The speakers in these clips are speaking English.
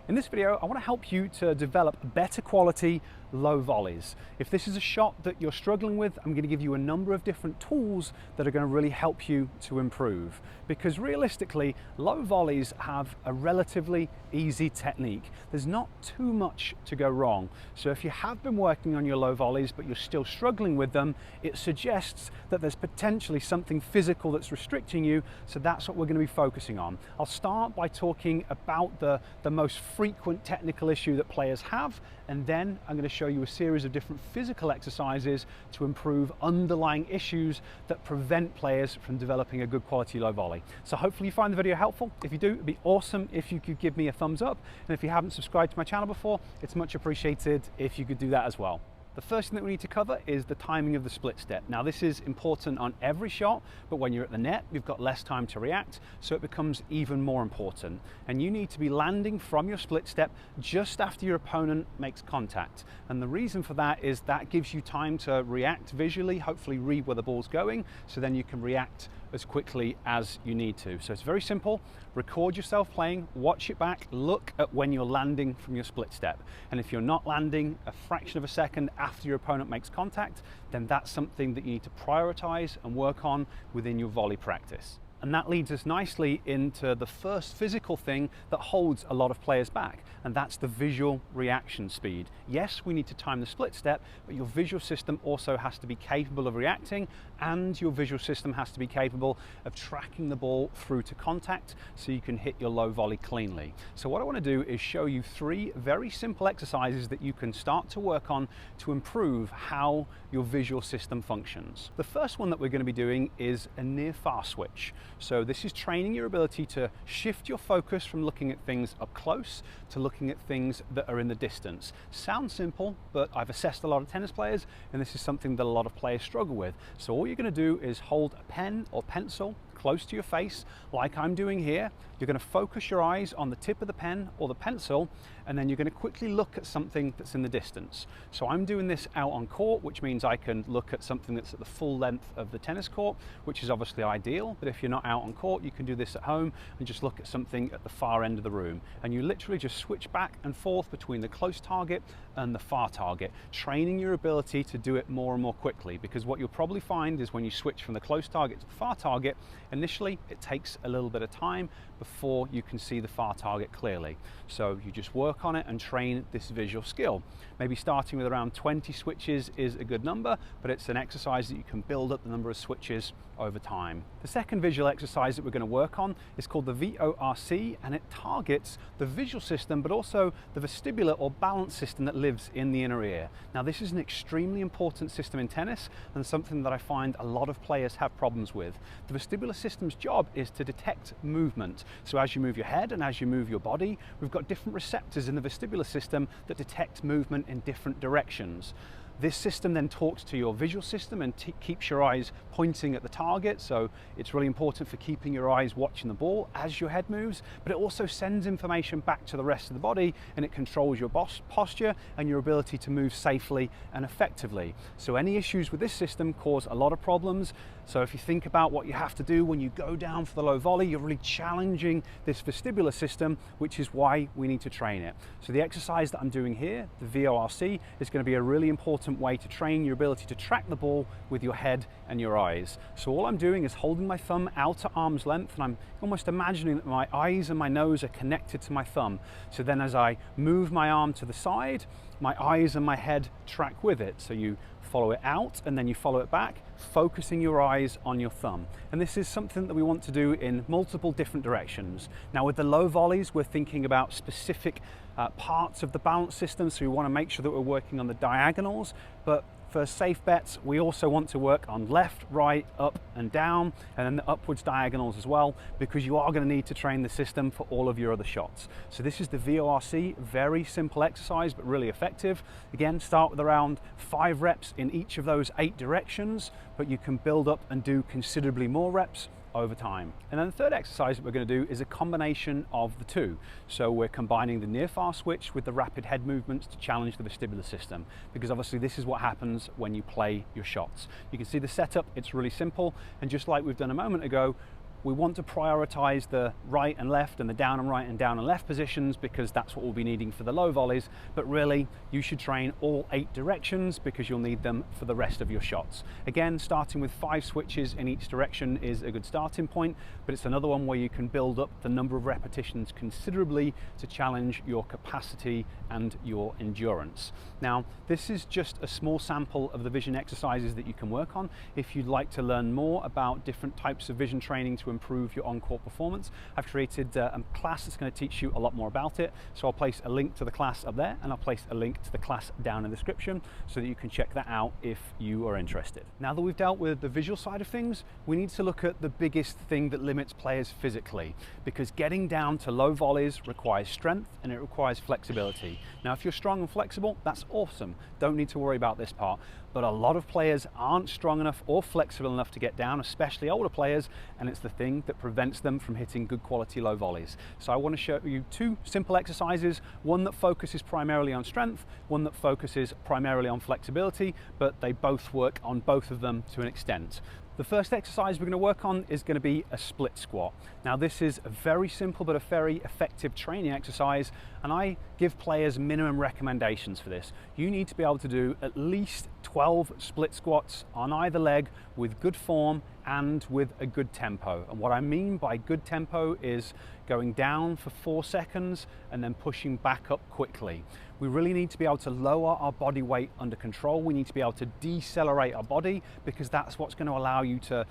In this video, I want to help you to develop better quality low volleys. If this is a shot that you're struggling with, I'm going to give you a number of different tools that are going to really help you to improve. Because realistically, low volleys have a relatively easy technique. There's not too much to go wrong. So if you have been working on your low volleys, but you're still struggling with them, it suggests that there's potentially something physical that's restricting you. So that's what we're going to be focusing on. I'll start by talking about the most frequent technical issue that players have, and then I'm going to show you a series of different physical exercises to improve underlying issues that prevent players from developing a good quality low volley. So hopefully you find the video helpful. If you do, it'd be awesome if you could give me a thumbs up, and if you haven't subscribed to my channel before, it's much appreciated if you could do that as well. The first thing that we need to cover is the timing of the split step. Now this is important on every shot, but when you're at the net, you've got less time to react, so it becomes even more important. And you need to be landing from your split step just after your opponent makes contact. And the reason for that is that gives you time to react visually, hopefully read where the ball's going, so then you can react as quickly as you need to. So it's very simple. Record yourself playing, watch it back, look at when you're landing from your split step. And if you're not landing a fraction of a second after your opponent makes contact, then that's something that you need to prioritize and work on within your volley practice. And that leads us nicely into the first physical thing that holds a lot of players back, and that's the visual reaction speed. Yes, we need to time the split step, but your visual system also has to be capable of reacting, and your visual system has to be capable of tracking the ball through to contact so you can hit your low volley cleanly. So what I want to do is show you three very simple exercises that you can start to work on to improve how your visual system functions. The first one that we're going to be doing is a near-far switch. So this is training your ability to shift your focus from looking at things up close to looking at things that are in the distance. Sounds simple, but I've assessed a lot of tennis players, and this is something that a lot of players struggle with. So all you're going to do is hold a pen or pencil close to your face, like I'm doing here. You're going to focus your eyes on the tip of the pen or the pencil, and then you're going to quickly look at something that's in the distance. So I'm doing this out on court, which means I can look at something that's at the full length of the tennis court, which is obviously ideal. But if you're not out on court, you can do this at home and just look at something at the far end of the room. And you literally just switch back and forth between the close target and the far target, training your ability to do it more and more quickly. Because what you'll probably find is when you switch from the close target to the far target, initially it takes a little bit of time before you can see the far target clearly. So you just work on it and train this visual skill. Maybe starting with around 20 switches is a good number, but it's an exercise that you can build up the number of switches over time. The second visual exercise that we're going to work on is called the VORC, and it targets the visual system but also the vestibular or balance system that lives in the inner ear. Now this is an extremely important system in tennis and something that I find a lot of players have problems with. The vestibular system's job is to detect movement. So as you move your head and as you move your body, we've got different receptors in the vestibular system that detect movement in different directions. This system then talks to your visual system and keeps your eyes pointing at the target. So it's really important for keeping your eyes watching the ball as your head moves, but it also sends information back to the rest of the body, and it controls your posture and your ability to move safely and effectively. So any issues with this system cause a lot of problems. So if you think about what you have to do when you go down for the low volley, you're really challenging this vestibular system, which is why we need to train it. So the exercise that I'm doing here, the VORC, is going to be a really important way to train your ability to track the ball with your head and your eyes. So all I'm doing is holding my thumb out at arm's length, and I'm almost imagining that my eyes and my nose are connected to my thumb. So then as I move my arm to the side, my eyes and my head track with it. So you follow it out and then you follow it back, focusing your eyes on your thumb. And this is something that we want to do in multiple different directions. Now with the low volleys, we're thinking about specific parts of the balance system, so we want to make sure that we're working on the diagonals, but for safe bets, we also want to work on left, right, up and down, and then the upwards diagonals as well, because you are going to need to train the system for all of your other shots. So this is the VORC, very simple exercise, but really effective. Again, start with around 5 reps in each of those 8 directions, but you can build up and do considerably more reps over time. And then the third exercise that we're going to do is a combination of the two. So we're combining the near-far switch with the rapid head movements to challenge the vestibular system, because obviously this is what happens when you play your shots. You can see the setup, it's really simple, and just like we've done a moment ago, we want to prioritize the right and left and the down and right and down and left positions because that's what we'll be needing for the low volleys, but really you should train all 8 directions because you'll need them for the rest of your shots. Again, starting with 5 switches in each direction is a good starting point, but it's another one where you can build up the number of repetitions considerably to challenge your capacity and your endurance. Now, this is just a small sample of the vision exercises that you can work on. If you'd like to learn more about different types of vision training to improve your on-court performance, I've created a class that's going to teach you a lot more about it. So I'll place a link to the class up there, and I'll place a link to the class down in the description so that you can check that out if you are interested. Now that we've dealt with the visual side of things, we need to look at the biggest thing that limits players physically, because getting down to low volleys requires strength and it requires flexibility. Now, if you're strong and flexible, that's awesome. Don't need to worry about this part. But a lot of players aren't strong enough or flexible enough to get down, especially older players, and it's the thing that prevents them from hitting good quality low volleys. So I want to show you 2 simple exercises, one that focuses primarily on strength, one that focuses primarily on flexibility, but they both work on both of them to an extent. The first exercise we're going to work on is going to be a split squat. Now, this is a very simple but a very effective training exercise, and I give players minimum recommendations for this. You need to be able to do at least 12 split squats on either leg with good form and with a good tempo. And what I mean by good tempo is going down for 4 seconds and then pushing back up quickly. We really need to be able to lower our body weight under control. We need to be able to decelerate our body because that's what's going to allow you to,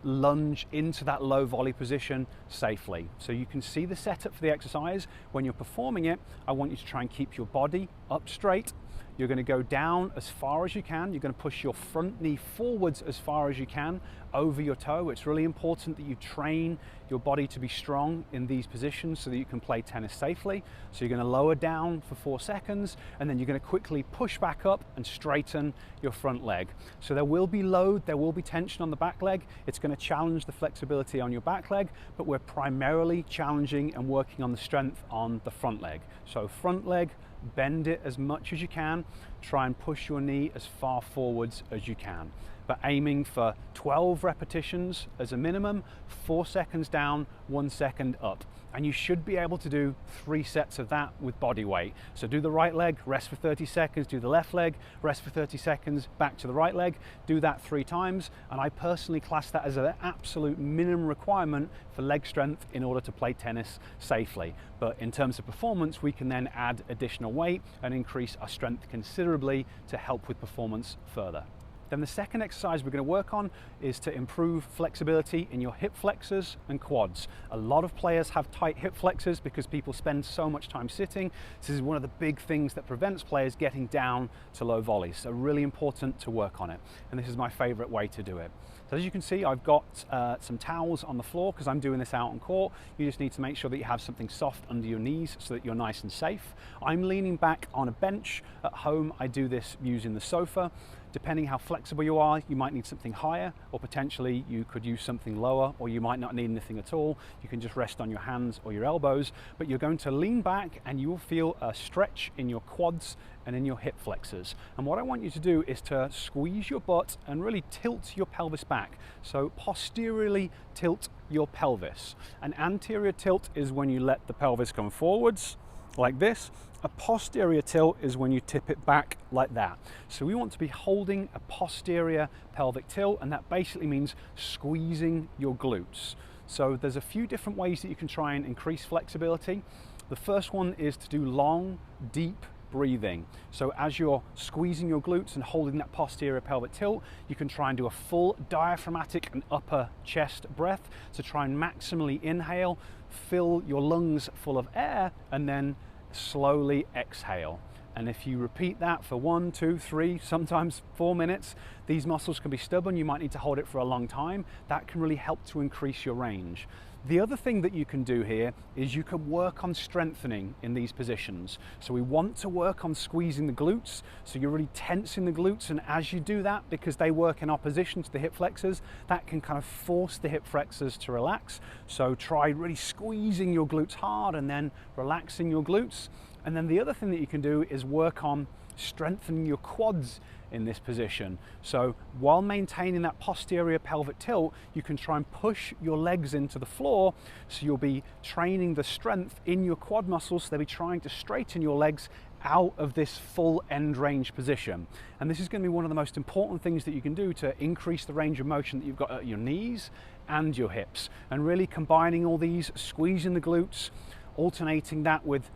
lunge into that low volley position safely. So you can see the setup for the exercise. When you're performing it, I want you to try and keep your body up straight. You're going to go down as far as you can. You're going to push your front knee forwards as far as you can over your toe. It's really important that you train your body to be strong in these positions so that you can play tennis safely. So you're going to lower down for 4 seconds, and then you're going to quickly push back up and straighten your front leg. So there will be load, there will be tension on the back leg. It's going to challenge the flexibility on your back leg, but we're primarily challenging and working on the strength on the front leg. So front leg, bend it as much as you can. Try and push your knee as far forwards as you can. But aiming for 12 repetitions as a minimum, 4 seconds down, 1 second up. And you should be able to do 3 sets of that with body weight. So do the right leg, rest for 30 seconds, do the left leg, rest for 30 seconds, back to the right leg. Do that 3 times. And I personally class that as an absolute minimum requirement for leg strength in order to play tennis safely. But in terms of performance, we can then add additional weight and increase our strength considerably to help with performance further. Then the second exercise we're going to work on is to improve flexibility in your hip flexors and quads. A lot of players have tight hip flexors because people spend so much time sitting. This is one of the big things that prevents players getting down to low volleys. So really important to work on it. And this is my favorite way to do it. So as you can see, I've got some towels on the floor because I'm doing this out on court. You just need to make sure that you have something soft under your knees so that you're nice and safe. I'm leaning back on a bench. At home, I do this using the sofa. Depending how flexible you are, you might need something higher, or potentially you could use something lower, or you might not need anything at all. You can just rest on your hands or your elbows, but you're going to lean back and you will feel a stretch in your quads and in your hip flexors. And what I want you to do is to squeeze your butt and really tilt your pelvis back. So posteriorly tilt your pelvis. An anterior tilt is when you let the pelvis come forwards like this. A posterior tilt is when you tip it back like that. So we want to be holding a posterior pelvic tilt, and that basically means squeezing your glutes. So there's a few different ways that you can try and increase flexibility. The first one is to do long, deep breathing. So as you're squeezing your glutes and holding that posterior pelvic tilt, you can try and do a full diaphragmatic and upper chest breath. So try and maximally inhale, fill your lungs full of air, and then slowly exhale. And if you repeat that for 1, 2, 3, sometimes 4 minutes, these muscles can be stubborn. You might need to hold it for a long time. That can really help to increase your range. The other thing that you can do here is you can work on strengthening in these positions. So we want to work on squeezing the glutes. So you're really tensing the glutes, and as you do that, because they work in opposition to the hip flexors, that can kind of force the hip flexors to relax. So try really squeezing your glutes hard and then relaxing your glutes. And then the other thing that you can do is work on strengthening your quads in this position. So while maintaining that posterior pelvic tilt, you can try and push your legs into the floor, so you'll be training the strength in your quad muscles, so they'll be trying to straighten your legs out of this full end range position. And this is going to be one of the most important things that you can do to increase the range of motion that you've got at your knees and your hips, and really combining all these, squeezing the glutes, alternating that with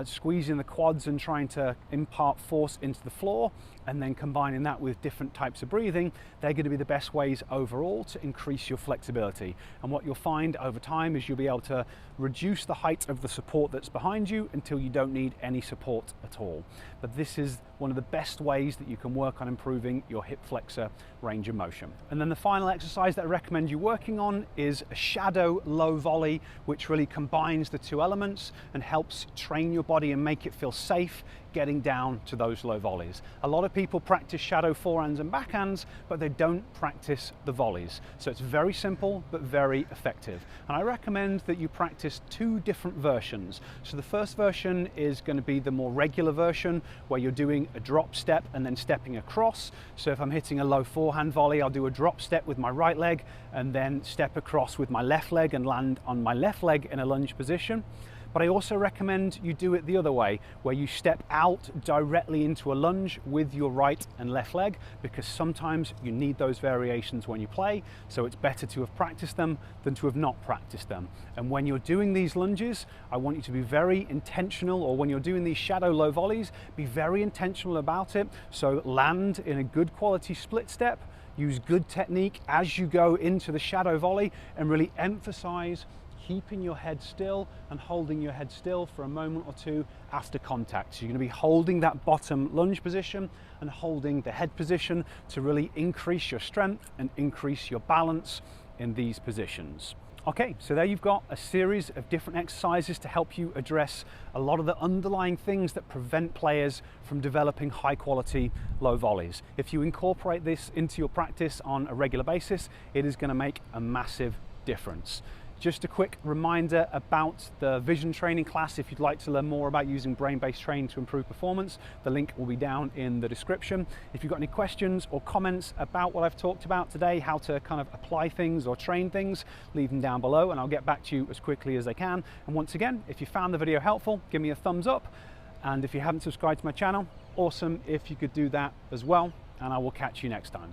squeezing the quads and trying to impart force into the floor, and then combining that with different types of breathing. They're going to be the best ways overall to increase your flexibility. And what you'll find over time is you'll be able to reduce the height of the support that's behind you until you don't need any support at all. But this is one of the best ways that you can work on improving your hip flexor range of motion. And then the final exercise that I recommend you working on is a shadow low volley, which really combines the two elements and helps train your body and make it feel safe getting down to those low volleys. A lot of people practice shadow forehands and backhands, but they don't practice the volleys. So it's very simple, but very effective. And I recommend that you practice two different versions. So the first version is going to be the more regular version, where you're doing a drop step and then stepping across. So if I'm hitting a low forehand volley, I'll do a drop step with my right leg and then step across with my left leg and land on my left leg in a lunge position. But I also recommend you do it the other way, where you step out directly into a lunge with your right and left leg, because sometimes you need those variations when you play. So it's better to have practiced them than to have not practiced them. And when you're doing these lunges, I want you to be very intentional, or when you're doing these shadow low volleys, be very intentional about it. So land in a good quality split step, use good technique as you go into the shadow volley, and really emphasize keeping your head still and holding your head still for a moment or two after contact. So you're going to be holding that bottom lunge position and holding the head position to really increase your strength and increase your balance in these positions. Okay, so there you've got a series of different exercises to help you address a lot of the underlying things that prevent players from developing high quality low volleys. If you incorporate this into your practice on a regular basis, it is going to make a massive difference. Just a quick reminder about the vision training class. If you'd like to learn more about using brain-based training to improve performance, the link will be down in the description. If you've got any questions or comments about what I've talked about today, how to kind of apply things or train things, leave them down below and I'll get back to you as quickly as I can. And once again, if you found the video helpful, give me a thumbs up. And if you haven't subscribed to my channel, awesome if you could do that as well. And I will catch you next time.